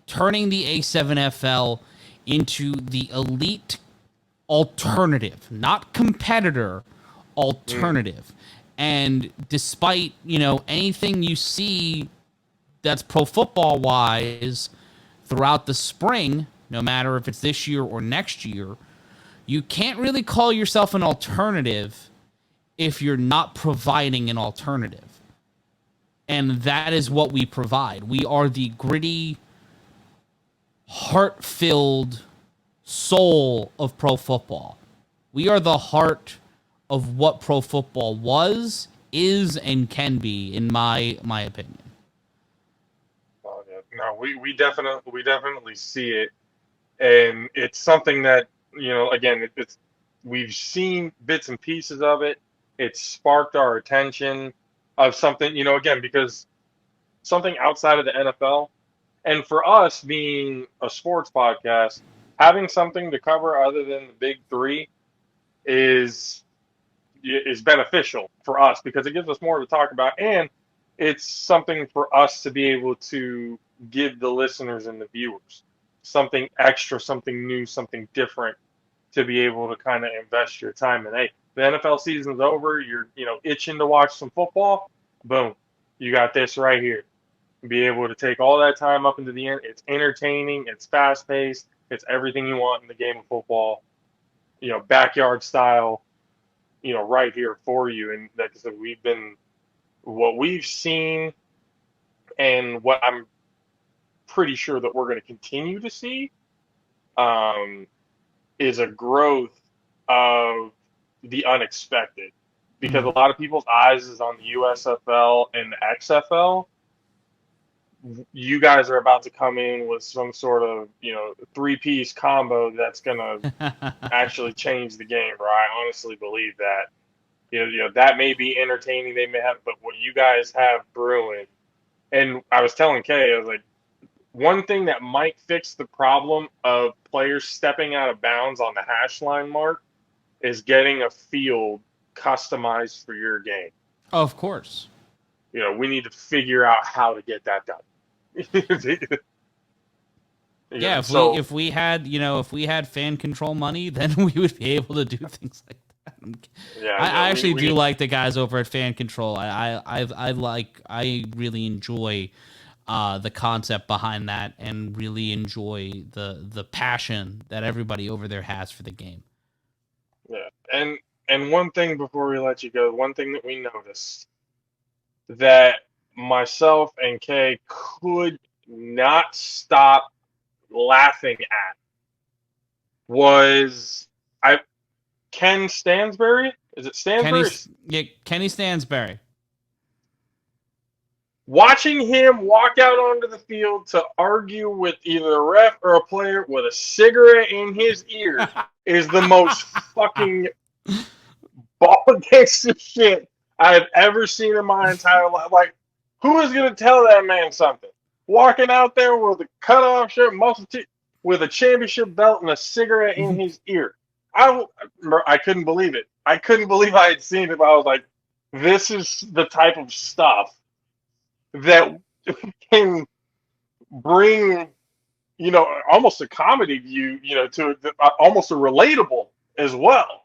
turning the A7FL into the elite alternative, not competitor, alternative. And despite, anything you see that's pro football wise throughout the spring, no matter if it's this year or next year, you can't really call yourself an alternative if you're not providing an alternative. And that is what we provide. We are the gritty, heart-filled soul of pro football. We are the heart of what pro football was, is, and can be, in my opinion. Oh, yeah. No, we definitely see it, and it's something that, again, we've seen bits and pieces of it. It's sparked our attention of something, again, because something outside of the NFL, and for us being a sports podcast, having something to cover other than the big three is beneficial for us, because it gives us more to talk about, and it's something for us to be able to give the listeners and the viewers something extra, something new, something different, to be able to kind of invest your time in. Hey, the NFL season's over, you're itching to watch some football, boom, you got this right here. Be able to take all that time up into the end. It's entertaining, it's fast paced, it's everything you want in the game of football, backyard style, right here for you. And like I said, we've been what we've seen and what I'm pretty sure that we're going to continue to see is a growth of the unexpected. Because a lot of people's eyes is on the USFL and the XFL. You guys are about to come in with some sort of, three-piece combo that's going to actually change the game, bro. I honestly believe that. That may be entertaining, they may have, but what you guys have brewing, and I was telling Kay, I was like, one thing that might fix the problem of players stepping out of bounds on the hash line mark is getting a field customized for your game. Of course. We need to figure out how to get that done. Yeah, if we had fan control money, then we would be able to do things like that. I actually do like the guys over at Fan Control. I really enjoy the concept behind that, and really enjoy the passion that everybody over there has for the game. Yeah, and one thing before we let you go, one thing that we noticed that myself and Kay could not stop laughing at was Ken Stansbury. Is it Stansbury? Kenny Stansbury. Watching him walk out onto the field to argue with either a ref or a player with a cigarette in his ear is the most fucking ball gangster shit I've ever seen in my entire life. Like, who is going to tell that man something? Walking out there with a cutoff shirt, with a championship belt and a cigarette in his ear. I couldn't believe it. I couldn't believe I had seen it. But I was like, this is the type of stuff that can bring, almost a comedy view, to almost a relatable as well.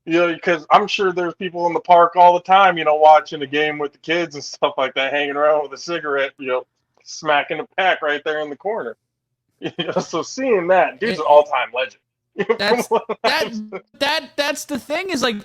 Because I'm sure there's people in the park all the time, watching the game with the kids and stuff like that, hanging around with a cigarette, smacking a pack right there in the corner. So seeing that, dude's an all-time legend. That's the thing, is like,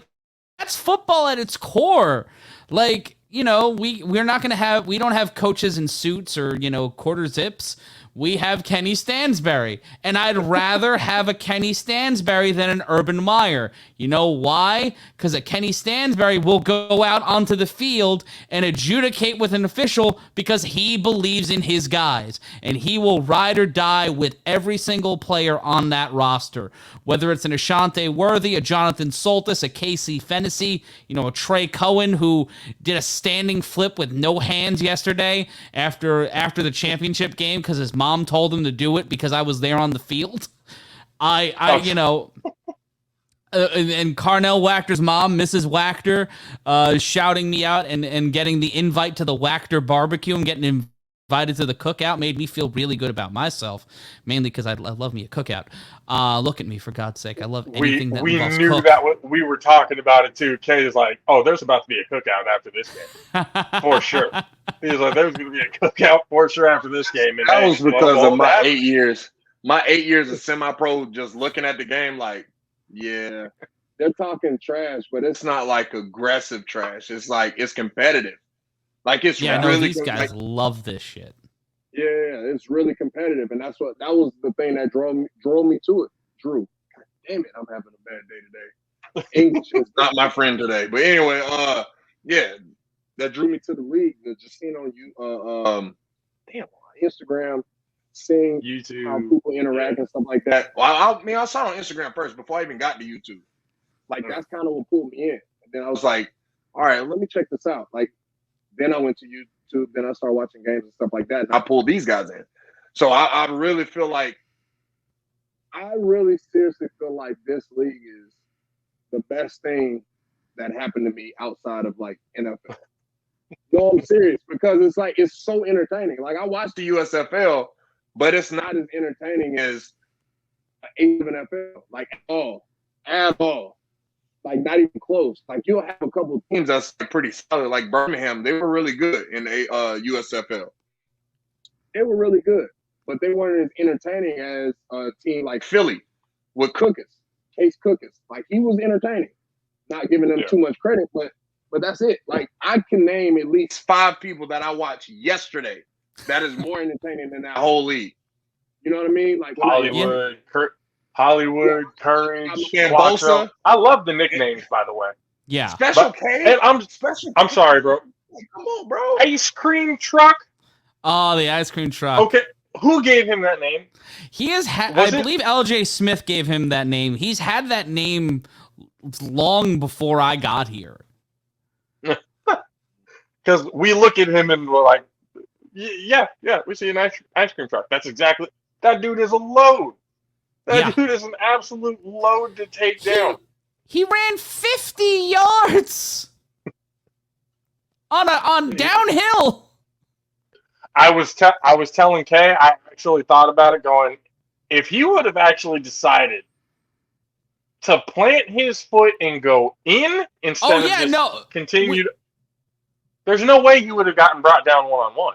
that's football at its core. Like, we're not going to have, we don't have coaches in suits or, quarter zips. We have Kenny Stansbury, and I'd rather have a Kenny Stansbury than an Urban Meyer. You know why? Because a Kenny Stansbury will go out onto the field and adjudicate with an official because he believes in his guys, and he will ride or die with every single player on that roster, whether it's an Ashante Worthy, a Jonathan Soltis, a Casey Fennessy, a Trey Cohen, who did a standing flip with no hands yesterday after the championship game because his mom told him to do it because I was there on the field. And Carnell Wachter's mom, Mrs. Wachter, shouting me out and getting the invite to the Wachter barbecue and getting invited to the cookout made me feel really good about myself, mainly because I love me a cookout. Look at me, for God's sake. I love anything that involves We knew cook. that we were talking about it too. Kay is like, oh, there's about to be a cookout after this game. For sure. He was like, there's going to be a cookout for sure after this game. And that was because of my 8 years. My 8 years of semi-pro, just looking at the game like, yeah, they're talking trash, but it's not like aggressive trash. It's like, it's competitive. Like, it's really, these guys love this shit. Yeah, it's really competitive, and that was the thing that drove me to it. Drew, God damn it, I'm having a bad day today. English is not my friend today, but anyway, yeah, that drew me to the league. Just seeing on you, Instagram, seeing YouTube, how people interact and stuff like that. Well, I saw it on Instagram first before I even got to YouTube. Like, that's kind of what pulled me in. And then I was like, all right, let me check this out. Like, then I went to YouTube, then I started watching games and stuff like that, and I pulled these guys in. So I really feel like, I really seriously feel like this league is the best thing that happened to me outside of, like, NFL. No, I'm serious, because it's like, it's so entertaining. Like, I watched the USFL, but it's not as entertaining as A7FL, like, at all. Like, not even close. Like, you'll have a couple of teams that's pretty solid. Like Birmingham, they were really good in USFL. They were really good, but they weren't as entertaining as a team like Philly with Case Cookis. Like, he was entertaining. Not giving them too much credit, but But that's it. Like, I can name at least 5 people that I watched yesterday that is more entertaining than that whole league. You know what I mean? Like Hollywood, Courage, Man, Quattro. Bosa. I love the nicknames, by the way. Yeah. Special K. And I'm K. sorry, bro. Come on, bro. Ice cream truck. Oh, the ice cream truck. Okay, who gave him that name? He has I believe LJ Smith gave him that name. He's had that name long before I got here. Because we look at him and we're like, yeah, we see an ice cream truck. That's exactly, that dude is a load. That dude is an absolute load to take down. He ran 50 yards on downhill. I was telling Kay, I actually thought about it going, if he would have actually decided to plant his foot and go in instead of just continued, there's no way he would have gotten brought down one-on-one.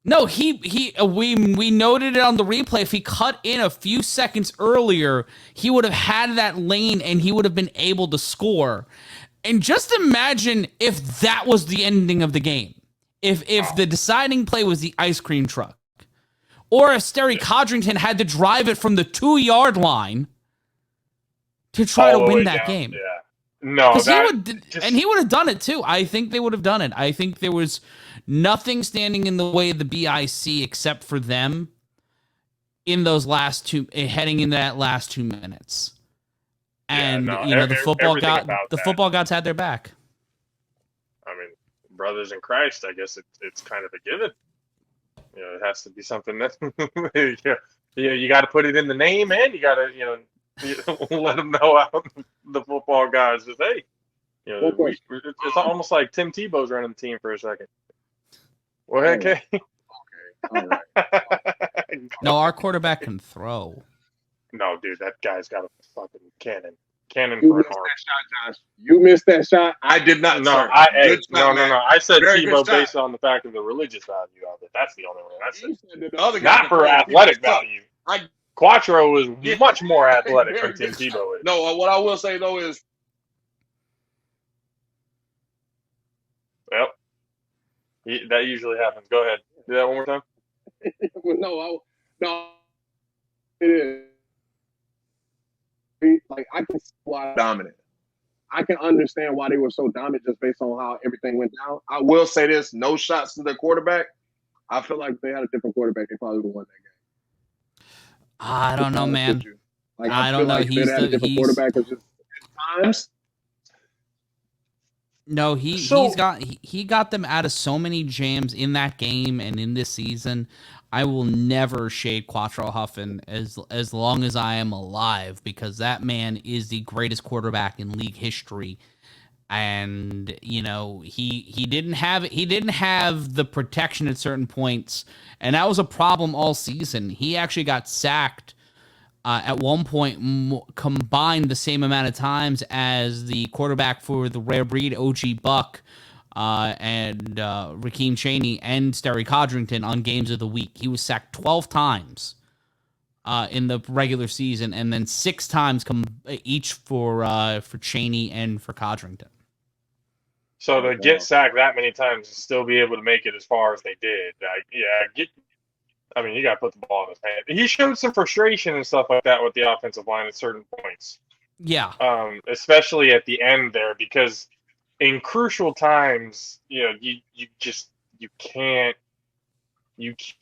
No, we noted it on the replay. If he cut in a few seconds earlier, he would have had that lane and he would have been able to score. And just imagine if that was the ending of the game. If the deciding play was the ice cream truck. Or if Sterry Codrington had to drive it from the 2-yard line to try to win that game. Yeah. No, he would have done it too. I think they would have done it. I think there was nothing standing in the way of the BIC except for them in those heading into that last 2 minutes. And the football gods had their back. I mean, brothers in Christ, I guess it's kind of a given. It has to be something that you got to put it in the name, and you got to let them know out the football guys just, hey, it's almost like Tim Tebow's running the team for a second. Well, okay. All right. No, our quarterback can throw. No, dude, that guy's got a fucking cannon. Cannon You for an missed arm. that shot, Josh. You missed that shot. I did not. No, sir. no. I said Very Tebow good shot. based on the fact of the religious value of it. That's the only one I said. You said the other guy Not can for throw. athletic value. I- Quattro is much more athletic than Tim Tebow is. No, what I will say though is, Well, that usually happens. Go ahead. Do that one more time. no, it is. Like, I can see why dominant. I can understand why they were so dominant just based on how everything went down. I will say this: no shots to their quarterback. I feel like if they had a different quarterback, they probably would have won that game. I don't know, man. Like, I don't know. Like he's quarterback just at times. No, he got them out of so many jams in that game and in this season. I will never shade Quattro Huffin as long as I am alive, because that man is the greatest quarterback in league history. And he didn't have the protection at certain points, and that was a problem all season. He actually got sacked at one point combined the same amount of times as the quarterback for the rare breed, OG Buck, and Rakeem Chaney and Sterry Codrington on games of the week. He was sacked 12 times in the regular season, and then 6 times each for Chaney and for Codrington. So to get sacked that many times and still be able to make it as far as they did, you got to put the ball in his hand. He showed some frustration and stuff like that with the offensive line at certain points. Yeah. Especially at the end there, because in crucial times, you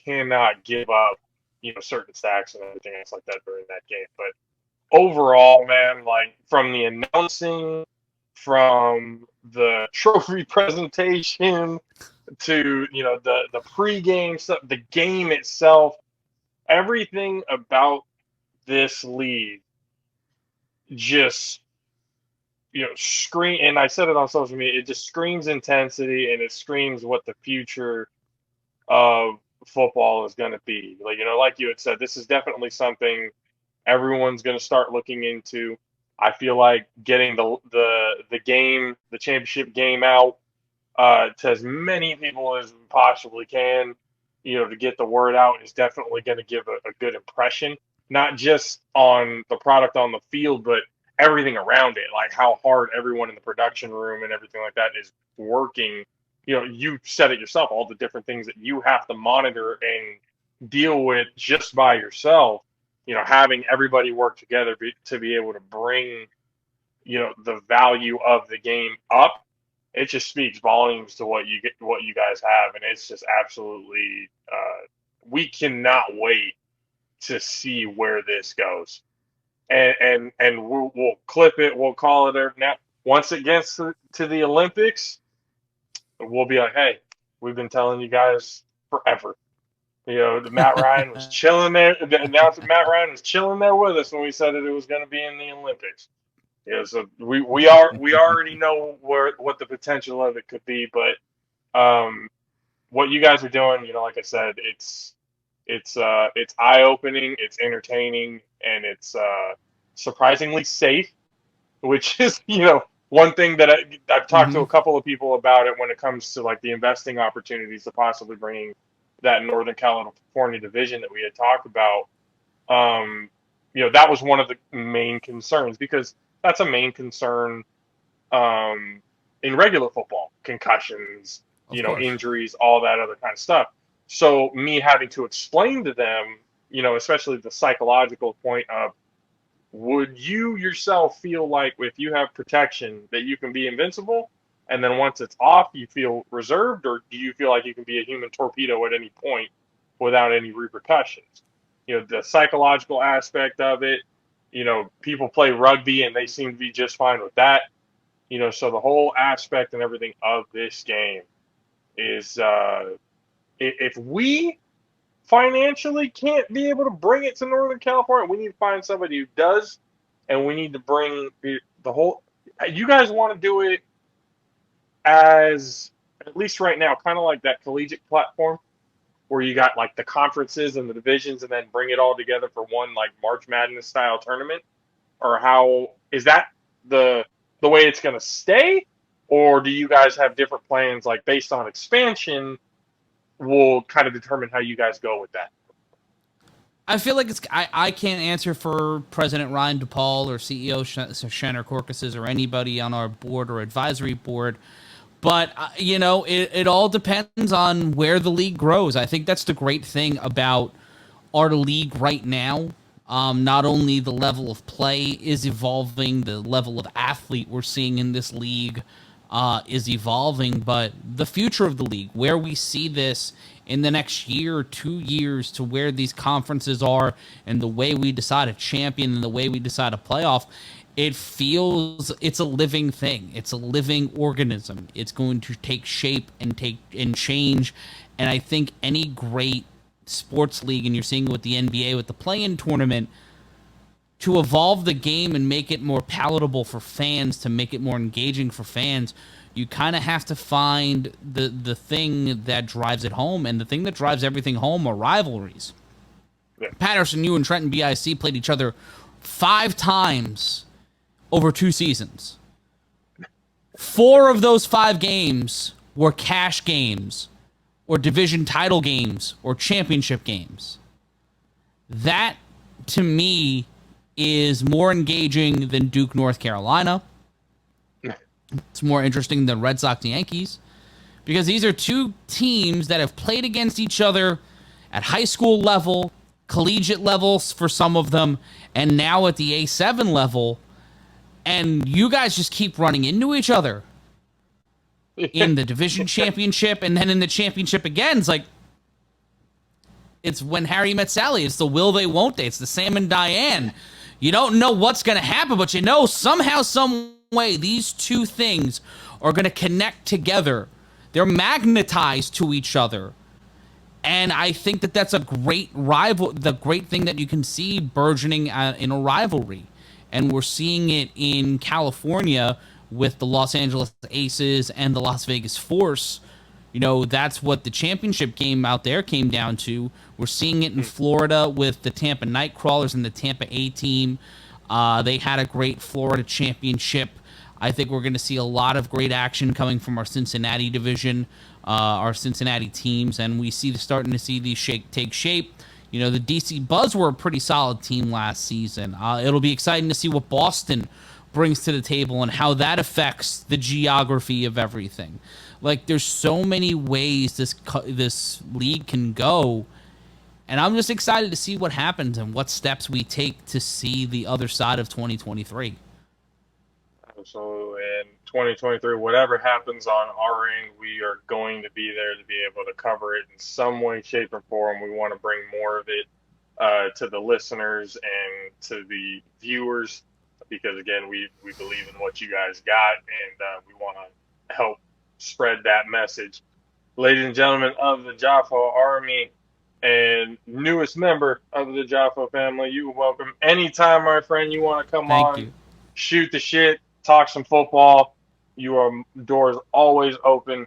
cannot give up, certain sacks and everything else like that during that game. But overall, man, like from the announcing, from the trophy presentation to the pregame stuff, the game itself, everything about this league just scream. And I said it on social media, it just screams intensity, and it screams what the future of football is going to be. Like you had said, this is definitely something everyone's going to start looking into. I feel like getting the championship game out to as many people as we possibly can, to get the word out is definitely going to give a good impression, not just on the product on the field, but everything around it, like how hard everyone in the production room and everything like that is working. You know, you said it yourself, all the different things that you have to monitor and deal with just by yourself. You know, having everybody work together to be able to bring, you know, the value of the game up. It just speaks volumes to what you guys have, and it's just absolutely. We cannot wait to see where this goes, and we'll clip it. We'll call it now. Once it gets to the Olympics, we'll be like, hey, we've been telling you guys forever. You know, Matt Ryan was chilling there. The announcer Matt Ryan was chilling there with us when we said that it was going to be in the Olympics. Yeah, so we already know what the potential of it could be, but what you guys are doing, you know, like I said, it's eye opening, it's entertaining, and it's surprisingly safe, which is, you know, one thing that I've talked to a couple of people about it when it comes to like the investing opportunities to possibly bringing that Northern California division that we had talked about. You know, that was one of the main concerns, because that's a main concern in regular football: concussions, you know, injuries, all that other kind of stuff. So me having to explain to them, you know, especially the psychological point of, would you yourself feel like if you have protection that you can be invincible, and then once it's off, you feel reserved, or do you feel like you can be a human torpedo at any point without any repercussions? You know, the psychological aspect of it. You know, people play rugby and they seem to be just fine with that. You know, so the whole aspect and everything of this game is, if we financially can't be able to bring it to Northern California, we need to find somebody who does, and we need to bring the whole. You guys want to do it as, at least right now, kind of like that collegiate platform, where you got like the conferences and the divisions, and then bring it all together for one like March Madness style tournament? Or how is that the way it's going to stay? Or do you guys have different plans, like based on expansion? Will kind of determine how you guys go with that. I feel like I can't answer for President Ryan DePaul or CEO Shannon Corcuses or anybody on our board or advisory board. But, you know, it all depends on where the league grows. I think that's the great thing about our league right now. Not only the level of play is evolving, the level of athlete we're seeing in this league is evolving, but the future of the league, where we see this in the next year or 2 years, to where these conferences are and the way we decide a champion and the way we decide a playoff, it feels it's a living thing. It's a living organism. It's going to take shape and change. And I think any great sports league, and you're seeing it with the NBA, with the play-in tournament, to evolve the game and make it more palatable for fans, to make it more engaging for fans, you kind of have to find the thing that drives it home. And the thing that drives everything home are rivalries. Yeah. Paterson U and Trenton BIC played each other 5 times over 2 seasons. 4 of those 5 games were cash games, or division title games, or championship games. That, to me, is more engaging than Duke, North Carolina. It's more interesting than Red Sox, Yankees, because these are 2 teams that have played against each other at high school level, collegiate levels for some of them, and now at the A7 level. And you guys just keep running into each other in the division championship, and then in the championship again. It's like, it's when Harry met Sally. It's the will they, won't they. It's the Sam and Diane. You don't know what's going to happen, but you know somehow, some way, these 2 things are going to connect together. They're magnetized to each other. And I think that that's a great rival, the great thing that you can see burgeoning in a rivalry. And we're seeing it in California with the Los Angeles Aces and the Las Vegas Force. You know, that's what the championship game out there came down to. We're seeing it in Florida with the Tampa Nightcrawlers and the Tampa A-team. They had a great Florida championship. I think we're going to see a lot of great action coming from our Cincinnati division, our Cincinnati teams, and we starting to see these take shape. You know, the DC Buzz were a pretty solid team last season. It'll be exciting to see what Boston brings to the table and how that affects the geography of everything. Like, there's so many ways this league can go, and I'm just excited to see what happens and what steps we take to see the other side of 2023. So in 2023, whatever happens on our end, we are going to be there to be able to cover it in some way, shape, or form. We want to bring more of it to the listeners and to the viewers because, again, we believe in what you guys got, and we want to help spread that message. Ladies and gentlemen of the JAFFO Army and newest member of the JAFFO family, you are welcome. Anytime, my friend, you want to come Thank on, you. shoot the shit, talk some football. Doors always open.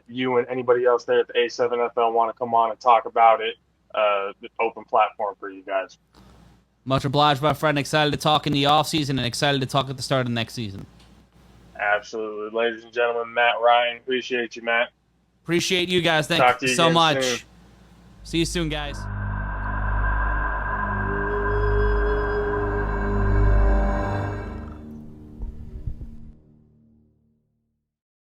You and anybody else there at the A7FL want to come on and talk about it. The open platform for you guys. Much obliged, my friend. Excited to talk in the offseason and excited to talk at the start of the next season. Absolutely. Ladies and gentlemen, Matt Ryan. Appreciate you, Matt. Appreciate you guys. Thank you so much. Soon. See you soon, guys.